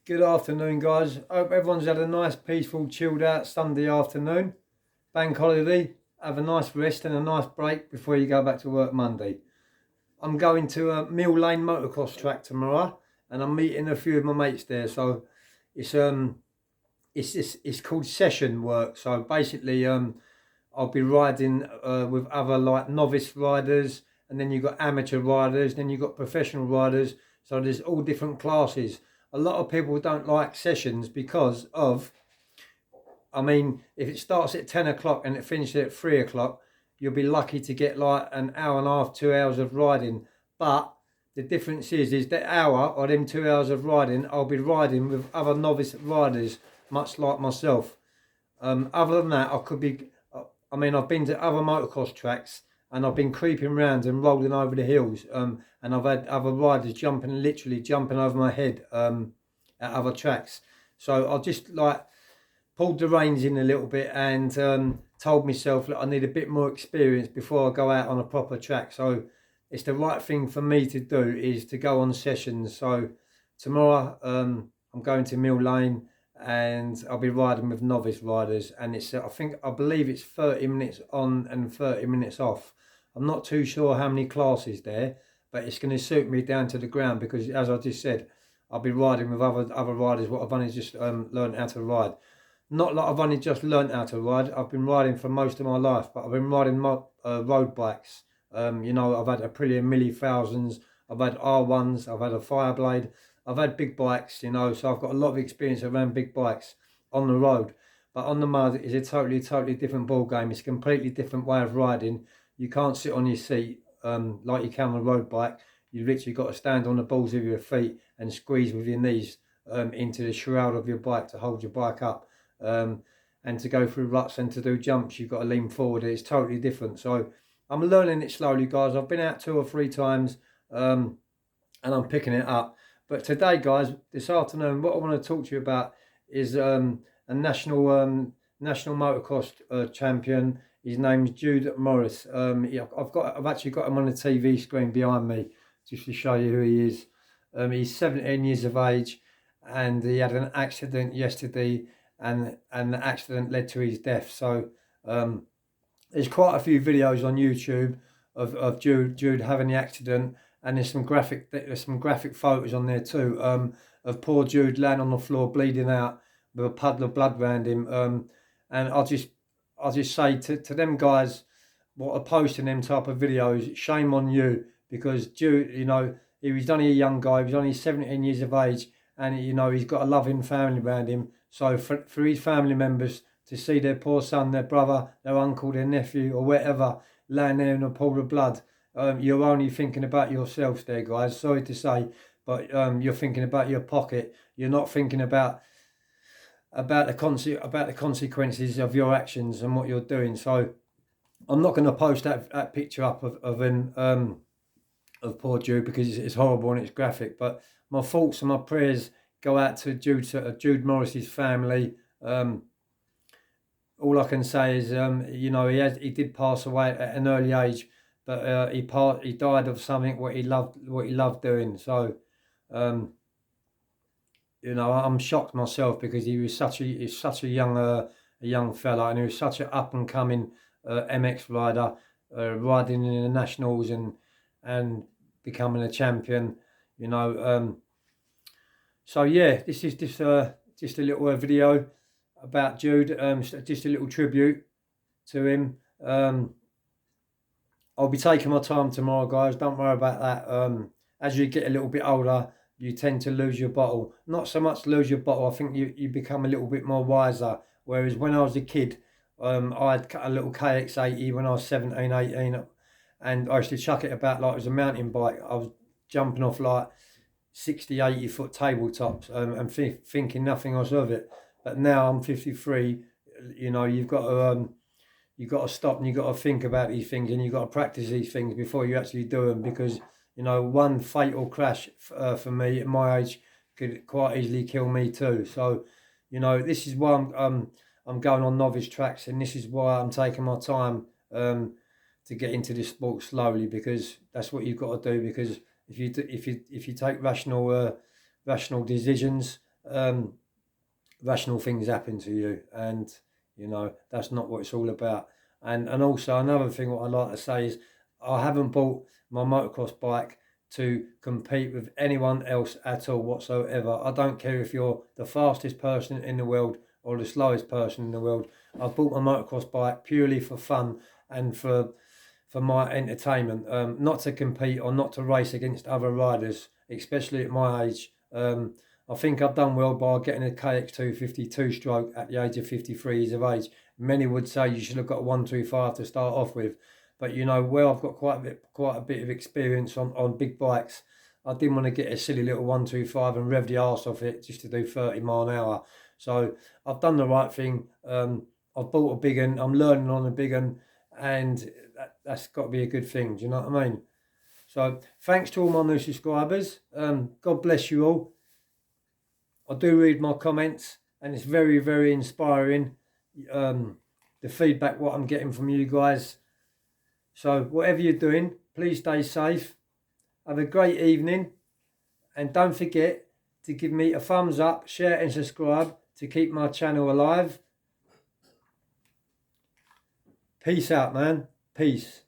Good afternoon, guys. Hope everyone's had a nice, peaceful, chilled out Sunday afternoon. Bank holiday. Have a nice rest and a nice break before you go back to work Monday. I'm going to a Mill Lane motocross track tomorrow, and I'm meeting a few of my mates there. So it's it's called session work. So basically, I'll be riding with other like novice riders, and then you've got amateur riders, then you've got professional riders. So there's all different classes. A lot of people don't like sessions because of, I mean, if it starts at 10 o'clock and it finishes at 3 o'clock, you'll be lucky to get like an hour and a half, 2 hours of riding. But the difference is that hour or them 2 hours of riding, I'll be riding with other novice riders, much like myself. Other than that, I mean, I've been to other motocross tracks and I've been creeping around and rolling over the hills. And I've had other riders literally jumping over my head at other tracks. So I just like pulled the reins in a little bit and told myself that I need a bit more experience before I go out on a proper track. So it's the right thing for me to do is to go on sessions. So tomorrow I'm going to Mill Lane and I'll be riding with novice riders, and I believe it's 30 minutes on and 30 minutes off. I'm not too sure how many classes there, but it's going to suit me down to the ground because, as I just said, I'll be riding with other riders what I've only just learned how to ride. Not like I've only just learned how to ride. I've been riding for most of my life, but I've been riding road bikes. I've had Aprilia Milli Thousands, I've had R1s, I've had a Fireblade, I've had big bikes, so I've got a lot of experience around big bikes on the road. But on the mud, it's a totally different ball game. It's a completely different way of riding. You can't sit on your seat like you can on a road bike. You've literally got to stand on the balls of your feet and squeeze with your knees into the shroud of your bike to hold your bike up. And to go through ruts and to do jumps, you've got to lean forward. It's totally different. So I'm learning it slowly, guys. I've been out 2 or 3 times and I'm picking it up. But today, guys, this afternoon, what I want to talk to you about is a national motocross champion. His name's Jude Morris. I've actually got him on the TV screen behind me just to show you who he is. He's 17 years of age, and he had an accident yesterday, and the accident led to his death. So there's quite a few videos on YouTube of Jude having the accident, and there's some graphic photos on there too of poor Jude laying on the floor bleeding out with a puddle of blood around him. And I'll just say to them guys what are posting them type of videos, shame on you, because Jude, he was only a young guy. He was only 17 years of age, and he's got a loving family around him. So for his family members to see their poor son, their brother, their uncle, their nephew, or whatever, laying there in a pool of blood, you're only thinking about yourselves there, guys. Sorry to say, but you're thinking about your pocket. You're not thinking about the consequences of your actions and what you're doing. So I'm not going to post that picture up of him, of poor Jude, because it's horrible and it's graphic. But my thoughts and my prayers go out to Jude Morris's family. All I can say is, he did pass away at an early age, but he died of something what he loved doing. So, I'm shocked myself because he's such a young fella, and he was such an up and coming MX rider, riding in the nationals and becoming a champion. So yeah, this is just a little video about Jude, just a little tribute to him. I'll be taking my time tomorrow, guys. Don't worry about that. As you get a little bit older, you tend to lose your bottle. Not so much lose your bottle. I think you become a little bit more wiser. Whereas when I was a kid, I had a little KX80 when I was 17, 18, and I used to chuck it about like it was a mountain bike. I was jumping off like 60, 80 foot tabletops and thinking nothing else of it. But now I'm 53. You've got to stop and you've got to think about these things, and you've got to practice these things before you actually do them, because one fatal crash for me at my age could quite easily kill me too. So this is why I'm going on novice tracks, and this is why I'm taking my time to get into this sport slowly, because that's what you've got to do. Because if you take rational decisions, rational things happen to you, and you know that's not what it's all about. And also another thing what I like to say is I haven't bought my motocross bike to compete with anyone else at all whatsoever. I don't care if you're the fastest person in the world or the slowest person in the world. I bought my motocross bike purely for fun and for my entertainment, not to compete or not to race against other riders, especially at my age. I think I've done well by getting a KX252 stroke at the age of 53 years of age. Many would say you should have got a 125 to start off with, but you know, well, I've got quite a bit of experience on big bikes. I didn't want to get a silly little 125 and rev the arse off it just to do 30 mile an hour. So I've done the right thing. I've bought a big one. I'm learning on a big one, and that's got to be a good thing. Do you know what I mean? So thanks to all my new subscribers. God bless you all. I do read my comments, and it's very, very inspiring, the feedback what I'm getting from you guys. So whatever you're doing, please stay safe. Have a great evening, and don't forget to give me a thumbs up, share and subscribe to keep my channel alive. Peace out, man. Peace.